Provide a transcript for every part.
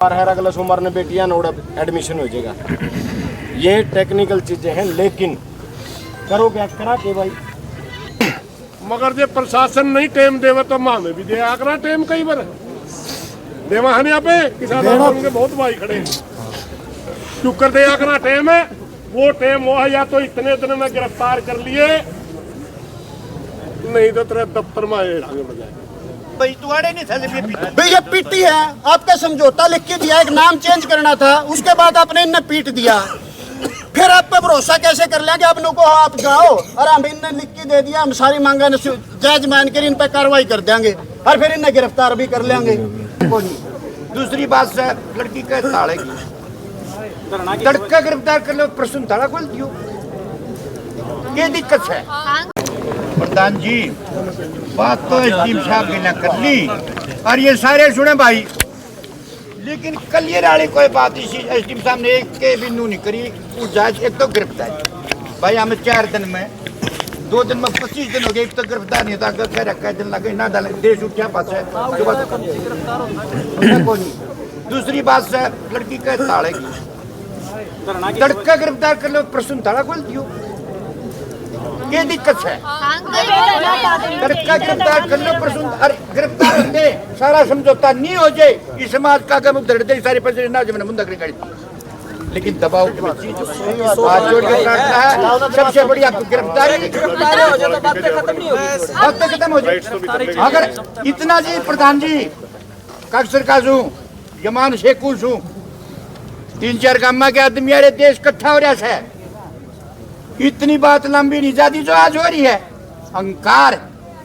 है अगला सोमवार ने बेटियां नोड़ा एडमिशन हो जाएगा। ये टेक्निकल चीजें हैं, लेकिन करो क्या करा के भाई, मगर जे प्रशासन नहीं टाइम देवे तो मां में भी दे आकरा टाइम कई बार देवा है यहाँ पे किसान के बहुत भाई खड़े चुकर दे आकरा टाइम है, वो टाइम वो है या तो इतने दिन में गिरफ्तार कर लिए, नहीं तो तेरे दफ्तर में आगे बढ़ जाए। भाई ये पीटी है, आपका समझौता लिख के दिया, एक नाम चेंज करना था, उसके बाद आपने इन्हें पीट दिया, फिर आप पे भरोसा कैसे कर लिया कि आप लोगों को आप जाओ और हम इन्हें लिख के दे दिया, हम सारी मांगा जायज मान कर इन पे कार्रवाई कर देंगे और फिर इन्हें गिरफ्तार भी कर लेंगे। दूसरी बात है लड़की का ताले की लड़का गिरफ्तार कर लो, प्रश्न ताला खोल दियो, ये दिक्कत है। प्रधान जी बात तो एसडीएम साहब की ना कर ली और ये सारे सुने भाई, लेकिन कल ये वाली कोई बात इसी एसडीएम साहब ने एक के बिंदु नहीं करी। जांच एक तो गिरफ्तार भाई हमें 4 दिन में 2 दिन में 25 दिन हो गए, तो गिरफ्तार नहीं था, कह रखा दिन लगे ना डाले देश उठ क्या पास है। दूसरी बात है लड़की का ताले की लड़का गिरफ्तार कर लो, प्रश्न ताला खोल दियो, ये दिक्कत है। लड़का गिरफ्तार कर लो, प्रश्न अरे गिरफ्तार होते सारा समझौता नहीं हो जाए, इस समाज का अगर उधर दे सारे पैसे ना जब मुंदा करें, लेकिन दबाव की चीज हाथ जोड़ के प्रार्थना है, सबसे बड़ी आपको गिरफ्तारी हो जाए तो बातें खत्म नहीं होगी, बातें खत्म हो जाए। अगर इतना जी प्रधान जी काक्सर काजू यमान शेखू सू 3-4 गामा के आदमी यारे देश इकट्ठा हो रहा है, इतनी बात लंबी नहीं जाती जो आज हो रही है। अहंकार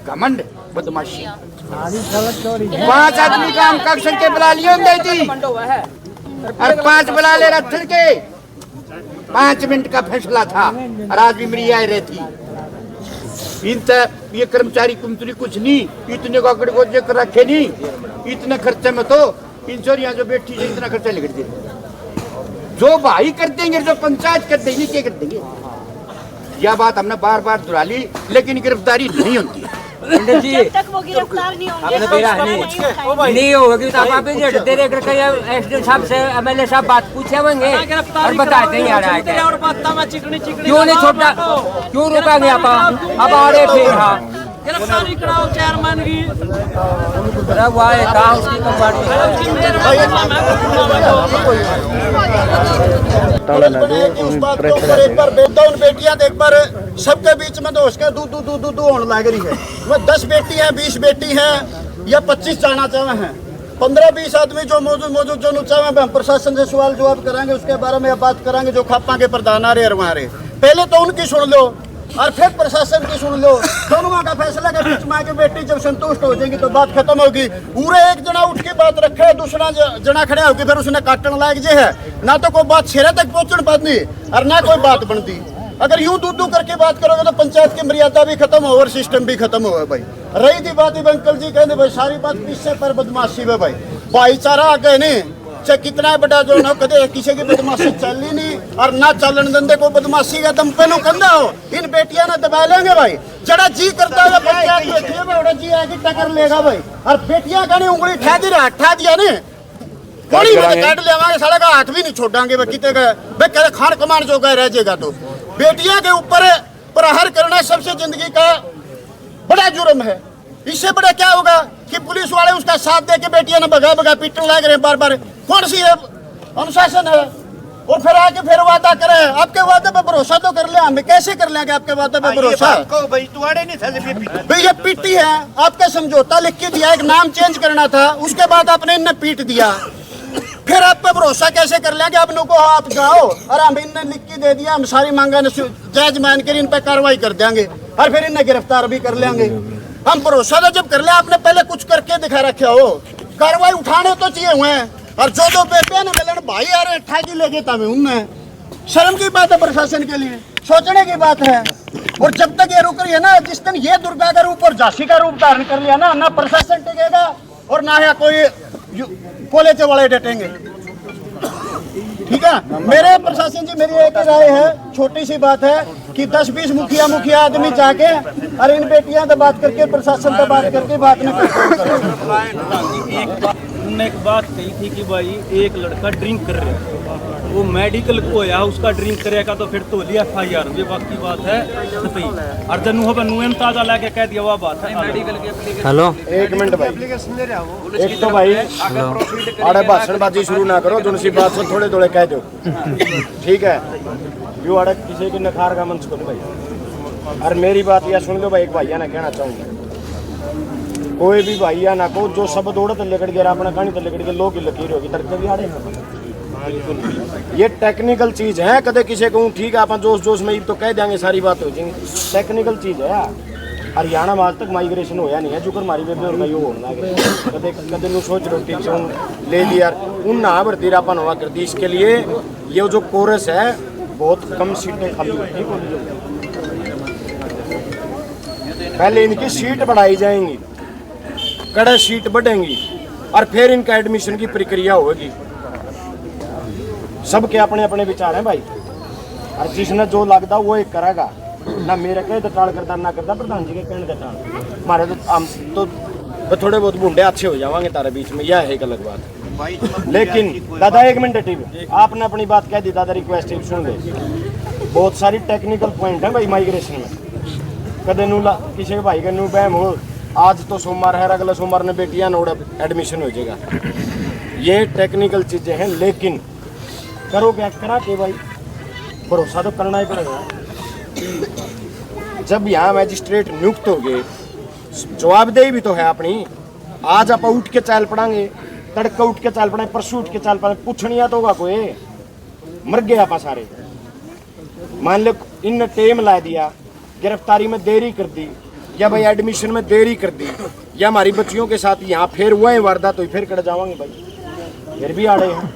घमंड बदमाशी 5 आदमी का हम काक्सर के बुला लिए गई थी और 5 बुला ले रथ के 5 मिनट का फैसला था और आज भी मेरी आई रही थी। इन ये कर्मचारी कुमतरी कुछ नहीं, इतने को आकड़ को रखे नहीं, इतने खर्चे में तो इंश्योरिया जो बैठी है इतना खर्चा लिख दे, जो भाई कर देंगे जो पंचायत कर देंगे क्या कर देंगे। यह बात हमने बार बार दोहरा ली, लेकिन गिरफ्तारी नहीं होती है। जब तक वो गिरफ्तार नहीं होंगे नहीं होगी तो आप एसडीएम साहब से एमएलए साहब बात पूछे होंगे और बताते हैं यार क्यों नहीं छोटा, क्यों रुकाएंगे आप अब आ रहे फिर। हाँ गिरफ्तारी कराओ चेयरमैन की, बेटियां एक बार सबके बीच में तो उसके दू होने लग रही है। वो 10 बेटी है, 20 बेटी है या 25 जाना चाहे हैं, 15-20 आदमी जो मौजूद जो चाहे हम प्रशासन से सवाल जवाब कराएंगे, उसके बारे में बात कराएंगे। जो खापा के प्रधान आ रहे हमारे, पहले तो उनकी सुन लो और फिर प्रशासन की सुन लो, दोनों का फैसला के बीच में आके बेटी जब संतुष्ट हो जाएगी तो बात खत्म होगी। पूरे एक जना उठ के बात रखे, दूसरा जना खड़ा होगी, फिर उसने काटने लायक जे है ना, तो कोई बात छेरे तक पहुंचने पाती और ना कोई बात बनती। अगर यूं दूध करके बात करोगे तो पंचायत की मर्यादा भी खत्म हो और सिस्टम भी खत्म हो। भाई रही थी बात अंकल जी कहते भाई सारी बात पीछे पर बदमाशी में, भाई भाईचारा आगे नहीं चाहे कितना बड़ा जो ना कदे किसी की बदमाशी चल ही नहीं और ना चलन धंधे को बदमाशी का दम पे नो कंधा हो, इन बेटियां ना दबा लेंगे भाई। जरा जी करता है पंचायत बैठी है बड़ा जी आगे टक्कर लेगा भाई, और बेटियां का नहीं उंगली ठा दी ठा दिया ने थोड़ी बहुत काट लेवांगे, साले का हाथ भी नहीं छोड़ांगे भाई, कितने का भाई कह खान कमान जो गए रह जाएगा। तो बेटियां के ऊपर प्रहार करना सबसे जिंदगी का बड़ा जुर्म है। इससे बड़ा क्या होगा कि पुलिस वाले उसका साथ दे के बेटियां ने भगा पीटने लग रहे बार बार, कौन सी है अनुशासन है। और फिर आके फिर वादा करे, आपके वादे पे भरोसा तो कर ले, हमें कैसे कर लेंगे आपके वादे पे भरोसा। भाई ये पीटी है, आपका समझौता लिख के दिया, एक नाम चेंज करना था, उसके बाद आपने इन्हें पीट दिया, फिर आप पे भरोसा कैसे कर लेंगे। आप लोगों को आप जाओ और हम इन्हें लिख के दे दिया, हम सारी मांगा जायज मान कर इन पे कार्रवाई कर देंगे और फिर इन्हें गिरफ्तार भी कर लेंगे। हम भरोसा तो जब कर ले, आपने पहले कुछ करके दिखा रखे हो, कार्रवाई उठाने तो चाहिए हुए हैं। और जो बेटे ने मिलन भाई आ रहे ठाकी लेके तभी उनमें शर्म की बात है, प्रशासन के लिए सोचने की बात है। और जब तक ये रुक रही है ना, जिस दिन ये दुर्गा का रूप और झांसी का रूप धारण कर लिया ना प्रशासन टिकेगा और ना है कोई कॉलेज वाले डटेंगे। ठीक है मेरे प्रशासन जी, मेरी एक राय है, छोटी सी बात है कि 10-20 मुखिया आदमी जाके और इन बेटियां से बात करके प्रशासन से बात करके बात नहीं कर उन्होंने एक बात कही थी कि भाई एक लड़का ड्रिंक कर रहा है, वो मेडिकल को या उसका ड्रिंक करेगा तो फिर तो लिया FIR, ये बाकी बात है सही। और जनु हबन ताजा लाके कह दिया वो बात है मेडिकल की। हेलो, एक मिनट भाई, एक तो भाई आड़े भाषणबाजी शुरू ना करो, जो सी बात से थोड़े थोड़े कह दो, ठीक है? यो आड़े किसी के नखार का मंच को नहीं भाई। और मेरी बात यह सुन लो भाई, एक भैया ना कहना चाहूंगा, कोई भी भैया ना को जो सब दौड़त लेकर गया अपना कहानी तो लेकर के लोग की लकीर होगी तड़के भी आ रहे हैं। ये टेक्निकल चीज है, कदे किसी को ठीक है आप जोश जोश में तो कह देंगे सारी बात हो जाएंगी, टेक्निकल चीज है। हरियाणा में आज तक माइग्रेशन होया नहीं है, जुकर मारी बेबे और यो होना कदे कदे नु सोच लो ठीक से ले लिया उन ना भर्ती रापन हुआ कर दी। इसके लिए ये जो कोरस है बहुत कम सीटें खाली होती है, पहले इनकी सीट बढ़ाई जाएंगी, कड़े सीट बढ़ेंगी और फिर इनका एडमिशन की प्रक्रिया होगी। सबके अपने अपने विचार हैं भाई, और जिसने जो लगता वो एक करेगा ना, मेरे कहे तो टाल करता ना करता प्रधान जी के कहने का टाल, हमारे तो हम तो थोड़े बहुत बूढ़े अच्छे हो जाएंगे तारे बीच में, यह है एक अलग बात है। लेकिन दादा एक मिनट टीवी, आपने अपनी बात कह दी दादा, रिक्वेस्ट सुन ले, बहुत सारी टेक्निकल पॉइंट है भाई माइग्रेशन में। कदे नू किसी के भाई का नू बहम हो, आज तो सोमवार है, अगला सोमवार ने बेटियां नोड़ा एडमिशन हो जाएगा, ये टेक्निकल चीजें हैं। लेकिन करो क्या करा के भाई, भरोसा तो करना ही पड़ेगा। जब यहाँ मैजिस्ट्रेट नियुक्त हो गए, जवाबदेही भी तो है अपनी। आज आप उठ के चाल पड़ांगे, तड़का उठ के चाल पड़े, परसों उठ के चाल पड़े, पूछनिया तो होगा कोई, मर गए आप सारे। मान लो इन टेम ला दिया, गिरफ्तारी में देरी कर दी, या भाई एडमिशन में देरी कर दी, या हमारी बच्चियों के साथ यहाँ फिर हुआ है वारदात, तो फिर कर जावांगे भाई, फिर भी आ रहे हैं।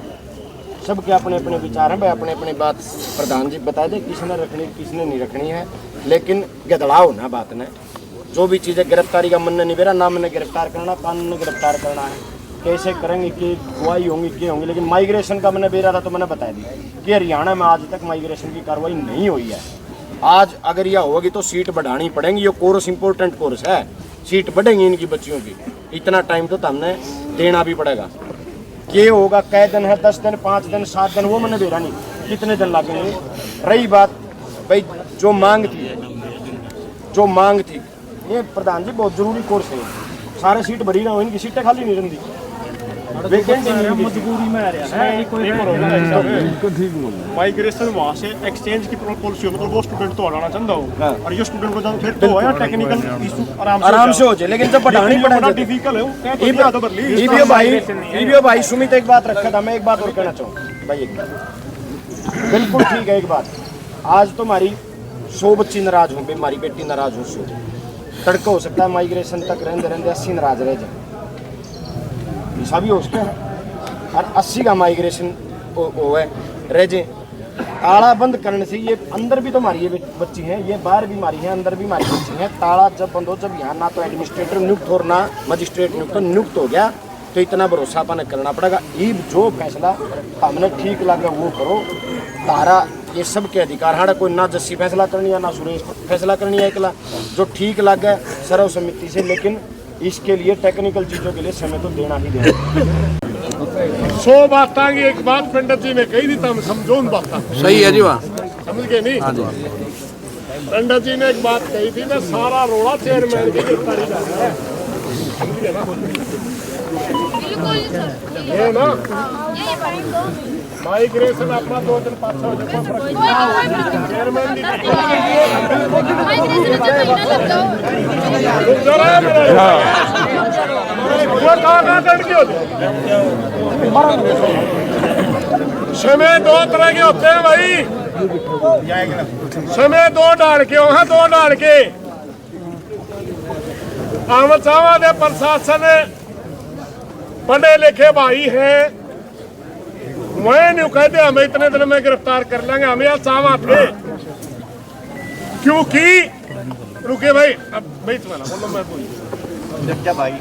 सबके अपने अपने विचार हैं भाई, अपने अपने बात प्रधान जी बता दे किसने रखनी किसने नहीं रखनी है। लेकिन गदड़ाओ ना बात ने, जो भी चीज़ें गिरफ्तारी का मन नहीं मेरा नाम मैंने गिरफ्तार करना, कानून ने गिरफ्तार करना है, कैसे करेंगे कि गवाही होंगी क्या होंगी। लेकिन माइग्रेशन का मैंने बेरा था तो मैंने बता दी कि हरियाणा में आज तक माइग्रेशन की कार्रवाई नहीं हुई है। आज अगर यह होगी तो सीट बढ़ानी पड़ेंगी, ये कोर्स इंपॉर्टेंट कोर्स है, सीट बढ़ेंगी इनकी बच्चियों की, इतना टाइम तो हमने देना भी पड़ेगा। ये होगा कै दिन है, 10 दिन 5 दिन 7 दिन, वो मैंने बेरा नहीं कितने दिन लगेंगे। रही बात भाई जो मांग थी, ये प्रधान जी बहुत जरूरी कोर्स है, सारे सीट भरी ना हो, इनकी सीटें खाली नहीं रहती, मजबूरी में आ रहा है कोई माइग्रेशन वहाँ से एक्सचेंज की पॉलिसी हो, मतलब वो स्टूडेंट तो हटाना चाहता हो और ये स्टूडेंट को फिर तो है टेक्निकल इशू आराम से हो जाए। लेकिन जब बढ़ानी पड़ेगी डिफिकल्ट है। ईवीओ भाई सुमित एक बात रखा था, मैं एक बात और कहना चाहूँ भाई, एक बिल्कुल ठीक है। एक बात, आज तो हमारी 100 बच्ची नाराज हों, हमारी बेटी नाराज हो, 100 तड़का हो सकता है माइग्रेशन तक रहते रहते 80 नाराज रह जाए, ऐसा भी हो सकता है। और 80 का माइग्रेशन हो है रह जाए, ताला बंद करने से ये अंदर भी तो हमारी ये बच्ची हैं, ये बाहर भी हमारी हैं, अंदर भी हमारी बच्ची हैं। ताला जब बंद हो, जब यहाँ ना तो एडमिनिस्ट्रेटर नियुक्त हो ना मजिस्ट्रेट नियुक्त हो गया, तो इतना भरोसा अपन करना पड़ेगा। ये जो फैसला हमने ठीक लगा वो करो, तारा ये सब के अधिकार हाड़ा, कोई ना जस्सी फैसला करनी है ना सुरेश फैसला करनी है, अकेला जो ठीक लगे सर्वसम्मति से। लेकिन इसके लिए टेक्निकल चीज़ों के लिए समय तो देना ही देना। 100 बात की एक बात पंडित जी ने कही थी, तुम समझो उन बात सही है जी, वहाँ समझ गए नहीं? पंडित जी ने एक बात कही थी ना, सारा रोड़ा चेयरमैन की गिरफ्तारी का है, समझ गए ना? ये ना माइग्रेशन अपना 2 दिन 5 हो जाए, चेयरमैन की समय 2 तरह के होते हैं भाई, समय 2 डाल के वहां 2 डाल के आमद सावा दे प्रशासन पढ़े लिखे भाई हैं, मैं नहीं कहते हमें इतने दिन में गिरफ्तार कर लेंगे, हमें यहाँ सावा थे, क्योंकि रुके भाई, अब भाई तुम्हारा बोलो मैं बोल भाई,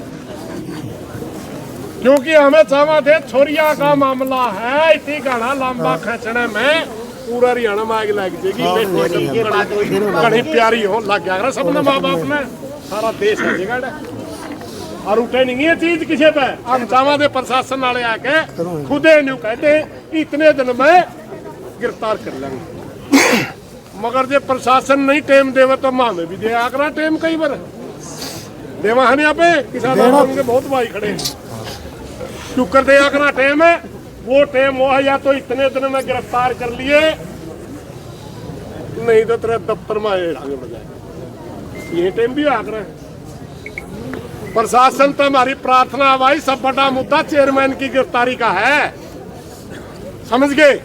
क्योंकि हमें सावा थे, छोरिया का मामला है, इतनी गाना लंबा खींचने में पूरा हरियाणा में आग लग जाएगी, बड़ी प्यारी हो लग गया सबने माँ बाप ने, सारा देश है जगह और उठे नहीं है चीज किसी पे हम चावा दे प्रशासन वाले आके खुदे न्यू कहते इतने दिन में गिरफ्तार कर लेंगे मगर जे प्रशासन नहीं टाइम देवे तो मामे भी दे आकरा टाइम कई बार देवा है यहाँ पे किसान के बहुत भाई खड़े चुकर दे आकरा टाइम है वो टाइम वो है या तो इतने दिन में गिरफ्तार कर लिए नहीं तो तेरे दफ्तर में आगे बढ़ जाए ये टाइम भी आकरा है प्रशासन तो हमारी प्रार्थना भाई सब बड़ा मुद्दा चेयरमैन की गिरफ्तारी का है समझ गए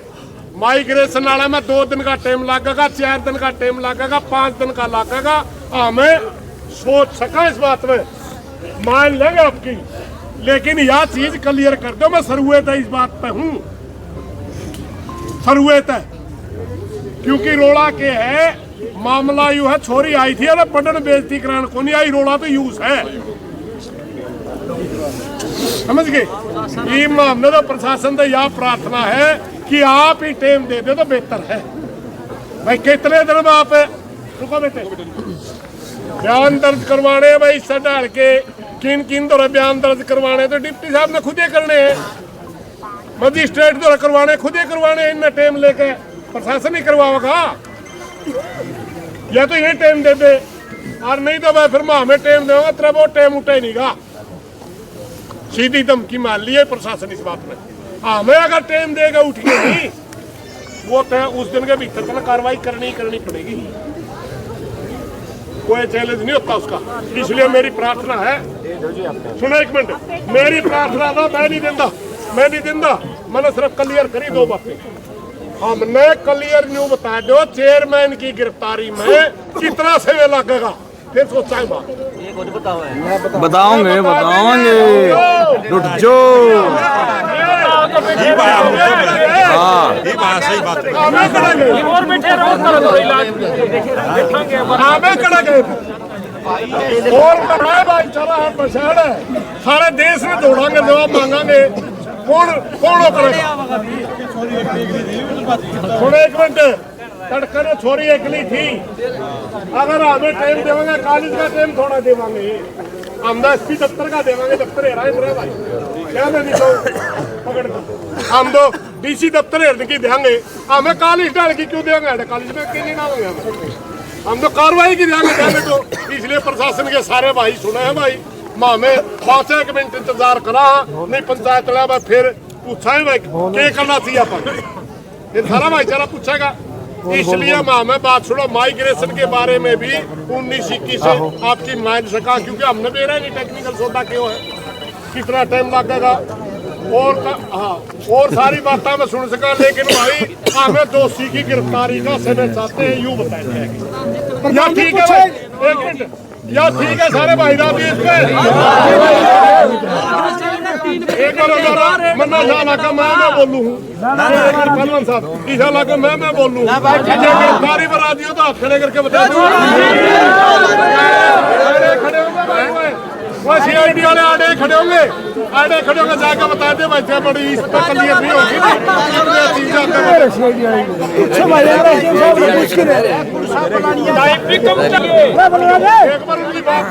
माइग्रेशन वाला में 2 दिन का टाइम लगेगा 4 दिन का टाइम लगेगा 5 दिन का लगेगा हमें सोच सका इस बात में मान लेंगे आपकी लेकिन यह चीज क्लियर कर दो मैं सरुएत इस बात पे हूं सरुएत है क्योंकि रोड़ा के है मामला यू है छोरी आई थी अरे पटन बेइज्जती कराने को नहीं आई रोड़ा तो यूज है समझ गए ये मामले तो प्रशासन तो यह प्रार्थना है कि आप ही टाइम दे दो तो बेहतर है भाई कितने दिन में आप रुको बेटे बयान दर्ज करवाने भाई इससे डाल के किन किन द्वारा बयान दर्ज करवाने तो डिप्टी साहब ने खुद ही करने हैं मजिस्ट्रेट द्वारा करवाने खुद ही करवाने इनने टाइम लेके प्रशासन ही करवाएगा या तो ये टाइम दे दे और नहीं तो मैं फिर मैं हमें टाइम दूंगा तेरा वो टाइम उठे नहीं गा सीधी धमकी मान ली है प्रशासन इस बात में हमें अगर टाइम देगा उठ के नहीं वो तो उस दिन के भीतर तक कार्रवाई करनी पड़ेगी कोई चैलेंज नहीं होता उसका इसलिए मेरी प्रार्थना है सुनो एक मिनट मेरी प्रार्थना था मैं नहीं देता मैंने सिर्फ क्लियर करी 2 बातें हमने क्लियर न्यू बता दो चेयरमैन की गिरफ्तारी में कितना समय लगेगा फिर सोचा है बात बताओगे रुक जो सही बात और बैठे और भाई चला है पछाड़ है सारे देश में दौड़ांगे जवाब मांगांगे कौन करेगा सुनो एक मिनट तड़का ने छोरी अकेली थी अगर हमें टाइम देवांगे कॉलेज का टाइम थोड़ा देवांगे हम एसपी दफ्तर का देवांगे दफ्तर हेरा भाई क्या नहीं तो पकड़ हम तो डीसी दफ्तर हेरने की देंगे हमें कॉलेज डाल की क्यों देंगे कॉलेज में क्यों नहीं डालेंगे हम तो कार्रवाई की देंगे तो इसलिए प्रशासन के सारे भाई सुने हैं भाई हमें 5 मिनट इंतजार करा नहीं पंचायत में फिर पूछा है भाई क्या करना चाहिए अपन फिर सारा भाईचारा पूछेगा इसलिए हमें बात सुनो माइग्रेशन के बारे में भी 19-21 से आपकी मान सका क्योंकि हमने भी नहीं टेक्निकल सौदा क्यों है कितना टाइम लगेगा और सारी बातें मैं सुन सका लेकिन भाई हमें दोषी की गिरफ्तारी का समय चाहते हैं यूँ बताएंगे या ठीक है भाई एक मिनट या ठीक है सारे भाई रात इस पे एक मन्ना शाह का मैं बोलूँ पहलवान साहब ईशा लाकर मैं बोलूँ गिरफ्तारी पर आ दियो तो हाथ खड़े करके बता दो खड़े होंगे वो सीआईडी वाले आड़े खड़े होंगे जाकर बता दे वैसे बड़ी इस पर क्लियर नहीं होगी एक बार उनकी बात